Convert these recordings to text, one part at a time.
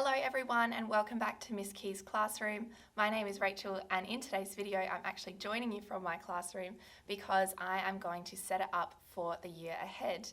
Hello everyone and welcome back to Miss Key's classroom. My name is Rachel and in today's video I'm actually joining you from my classroom because I am going to set it up for the year ahead.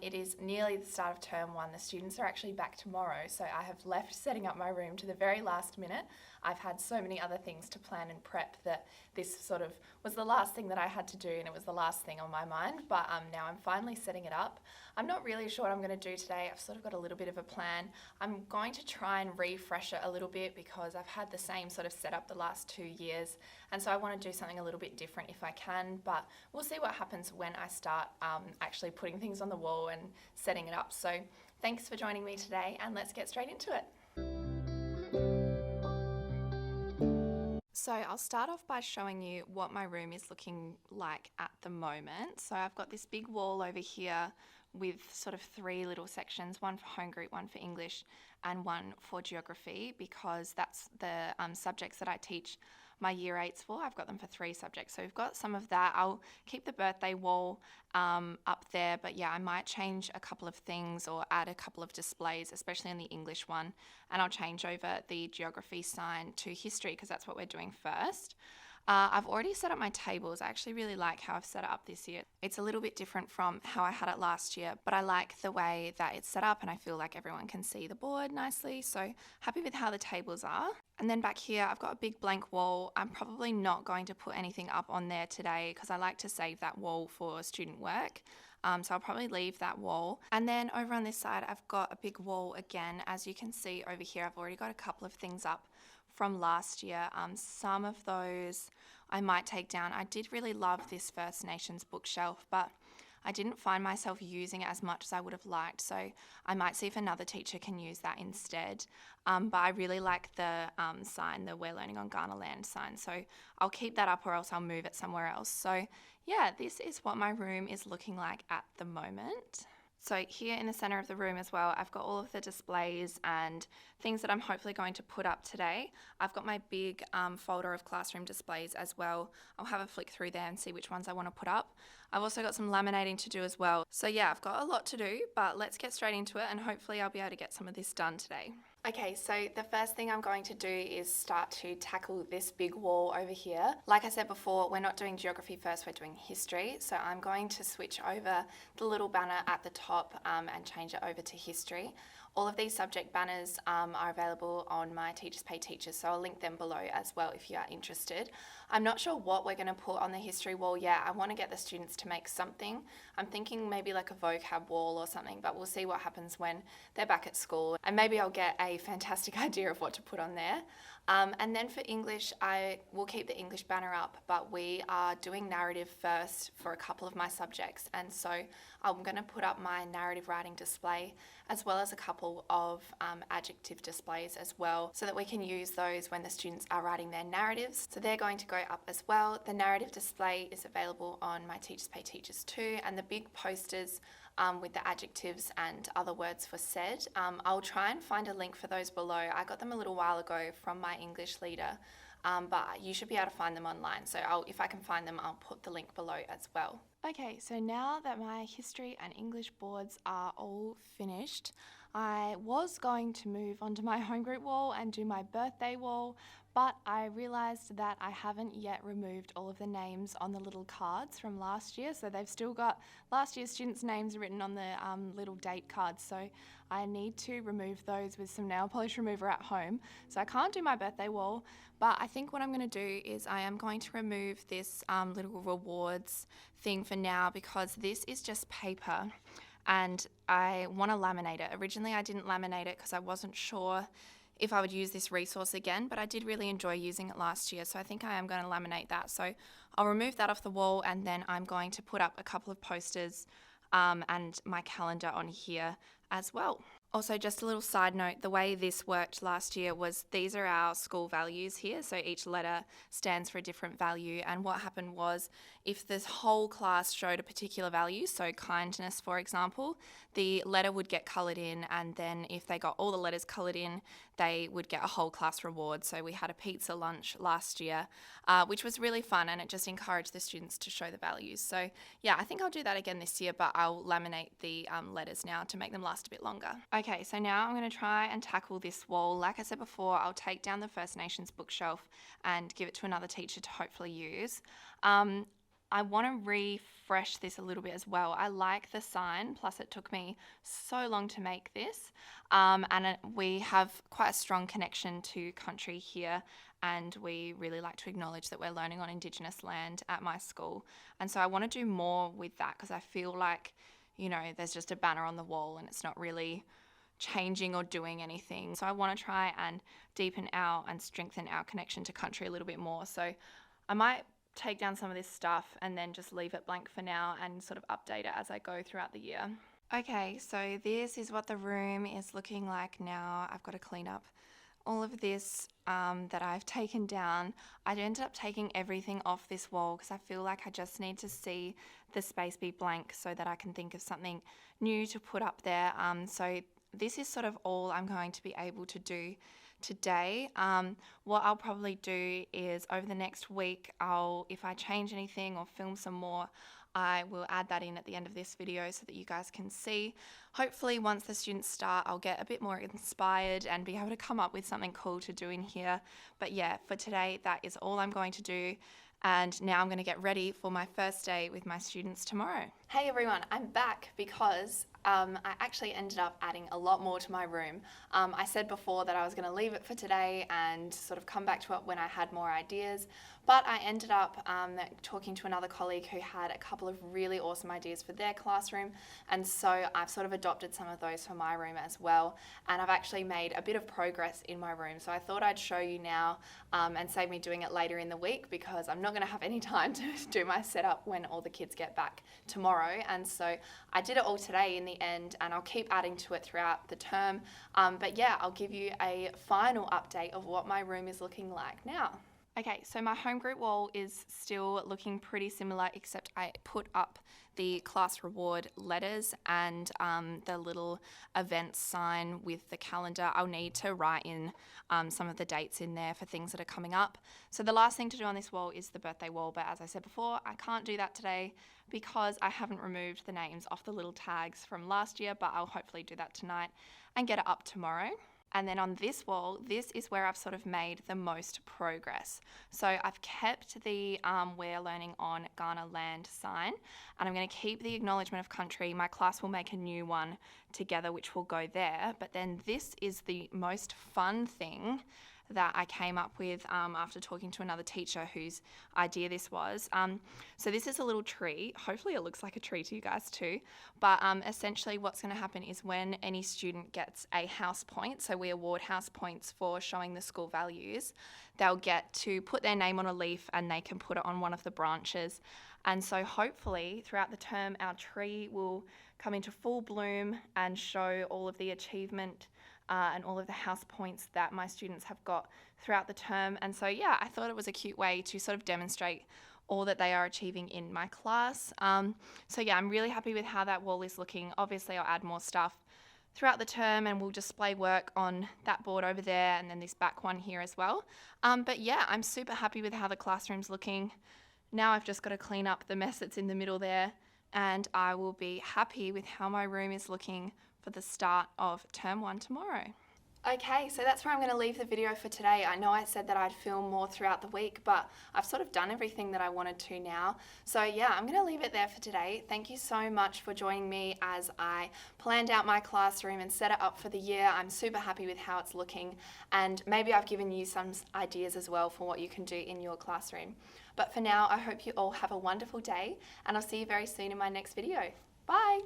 It is nearly the start of term one. The students are actually back tomorrow, so I have left setting up my room to the very last minute. I've had so many other things to plan and prep that this sort of was the last thing that I had to do, and it was the last thing on my mind, but now I'm finally setting it up. I'm not really sure what I'm going to do today. I've sort of got a little bit of a plan. I'm going to try and refresh it a little bit because I've had the same sort of setup the last 2 years, and so I want to do something a little bit different if I can, but we'll see what happens when I start actually putting things on the wall and setting it up. So thanks for joining me today, and let's get straight into it. So I'll start off by showing you what my room is looking like at the moment. So I've got this big wall over here with sort of 3 little sections, one for home group, one for English, and one for geography, because that's the subjects that I teach my year 8s for. I've got them for 3 subjects, so we've got some of that. I'll keep the birthday wall up there, but yeah, I might change a couple of things or add a couple of displays, especially in the English one, and I'll change over the geography sign to history because that's what we're doing first. I've already set up my tables. I actually really like how I've set it up this year. It's a little bit different from how I had it last year, but I like the way that it's set up and I feel like everyone can see the board nicely, so happy with how the tables are. And then back here, I've got a big blank wall. I'm probably not going to put anything up on there today because I like to save that wall for student work. So I'll probably leave that wall. And then over on this side, I've got a big wall again. As you can see over here, I've already got a couple of things up from last year. Some of those I might take down. I did really love this First Nations bookshelf, but I didn't find myself using it as much as I would have liked, so I might see if another teacher can use that instead. But I really like the sign, the We're Learning on Kaurna Land sign, so I'll keep that up or else I'll move it somewhere else. So yeah, this is what my room is looking like at the moment. So here in the center of the room as well, I've got all of the displays and things that I'm hopefully going to put up today. I've got my big folder of classroom displays as well. I'll have a flick through there and see which ones I want to put up. I've also got some laminating to do as well. So yeah, I've got a lot to do, but let's get straight into it and hopefully I'll be able to get some of this done today. Okay, so the first thing I'm going to do is start to tackle this big wall over here. Like I said before, we're not doing geography first, we're doing history. So I'm going to switch over the little banner at the top and change it over to history. All of these subject banners are available on my Teachers Pay Teachers, so I'll link them below as well if you are interested. I'm not sure what we're going to put on the history wall yet. I want to get the students to make something. I'm thinking maybe like a vocab wall or something, but we'll see what happens when they're back at school. And maybe I'll get a fantastic idea of what to put on there. And then for English, I will keep the English banner up, but we are doing narrative first for a couple of my subjects. And so I'm going to put up my narrative writing display as well as a couple of adjective displays as well, so that we can use those when the students are writing their narratives. So they're going to go up as well. The narrative display is available on my Teachers Pay Teachers too, and the big posters with the adjectives and other words for said. I'll try and find a link for those below. I got them a little while ago from my English leader, but you should be able to find them online. So if I can find them, I'll put the link below as well. Okay, so now that my history and English boards are all finished, I was going to move onto my home group wall and do my birthday wall, but I realised that I haven't yet removed all of the names on the little cards from last year, so they've still got last year's students' names written on the little date cards, so I need to remove those with some nail polish remover at home. So I can't do my birthday wall, but I think what I'm going to do is I am going to remove this little rewards thing for now because this is just paper and I want to laminate it. Originally I didn't laminate it because I wasn't sure if I would use this resource again, but I did really enjoy using it last year, so I think I am going to laminate that. So I'll remove that off the wall and then I'm going to put up a couple of posters and my calendar on here as well. Also, just a little side note, the way this worked last year was these are our school values here, so each letter stands for a different value, and what happened was if this whole class showed a particular value, so kindness for example, the letter would get coloured in, and then if they got all the letters coloured in, they would get a whole class reward. So we had a pizza lunch last year, which was really fun, and it just encouraged the students to show the values. So yeah, I think I'll do that again this year, but I'll laminate the letters now to make them last a bit longer. Okay, so now I'm going to try and tackle this wall. Like I said before, I'll take down the First Nations bookshelf and give it to another teacher to hopefully use. I want to refresh this a little bit as well. I like the sign, plus it took me so long to make this. We have quite a strong connection to country here, and we really like to acknowledge that we're learning on Indigenous land at my school. And so I want to do more with that because I feel like, there's just a banner on the wall and it's not really changing or doing anything. So I want to try and deepen and strengthen our connection to country a little bit more. So I might take down some of this stuff and then just leave it blank for now and sort of update it as I go throughout the year. Okay, so this is what the room is looking like now. I've got to clean up all of this that I've taken down. I ended up taking everything off this wall because I feel like I just need to see the space be blank so that I can think of something new to put up there. So this is sort of all I'm going to be able to do today. What I'll probably do is over the next week, if I change anything or film some more, I will add that in at the end of this video so that you guys can see. Hopefully once the students start, I'll get a bit more inspired and be able to come up with something cool to do in here. But yeah, for today, that is all I'm going to do. And now I'm going to get ready for my first day with my students tomorrow. Hey everyone, I'm back because I actually ended up adding a lot more to my room. I said before that I was going to leave it for today and sort of come back to it when I had more ideas, but I ended up talking to another colleague who had a couple of really awesome ideas for their classroom, and so I've sort of adopted some of those for my room as well, and I've actually made a bit of progress in my room, so I thought I'd show you now and save me doing it later in the week because I'm not going to have any time to do my setup when all the kids get back tomorrow, and so I did it all today in the end, and I'll keep adding to it throughout the term. But yeah, I'll give you a final update of what my room is looking like now. Okay, so my home group wall is still looking pretty similar, except I put up the class reward letters and the little event sign with the calendar. I'll need to write in some of the dates in there for things that are coming up. So the last thing to do on this wall is the birthday wall, but as I said before, I can't do that today because I haven't removed the names off the little tags from last year, but I'll hopefully do that tonight and get it up tomorrow. And then on this wall, this is where I've sort of made the most progress. So I've kept the We're Learning on Kaurna Land sign, and I'm going to keep the acknowledgement of country. My class will make a new one together, which will go there. But then this is the most fun thing that I came up with after talking to another teacher whose idea this was. So this is a little tree. Hopefully it looks like a tree to you guys too. But essentially what's going to happen is when any student gets a house point, so we award house points for showing the school values, they'll get to put their name on a leaf and they can put it on one of the branches. And so hopefully throughout the term our tree will come into full bloom and show all of the achievement and all of the house points that my students have got throughout the term. And so yeah, I thought it was a cute way to sort of demonstrate all that they are achieving in my class. So yeah, I'm really happy with how that wall is looking. Obviously I'll add more stuff throughout the term and we'll display work on that board over there and then this back one here as well. But yeah, I'm super happy with how the classroom's looking. Now I've just got to clean up the mess that's in the middle there, and I will be happy with how my room is looking for the start of term 1 tomorrow. Okay, so that's where I'm going to leave the video for today. I know I said that I'd film more throughout the week, but I've sort of done everything that I wanted to now. So yeah, I'm going to leave it there for today. Thank you so much for joining me as I planned out my classroom and set it up for the year. I'm super happy with how it's looking, and maybe I've given you some ideas as well for what you can do in your classroom. But for now, I hope you all have a wonderful day, and I'll see you very soon in my next video. Bye!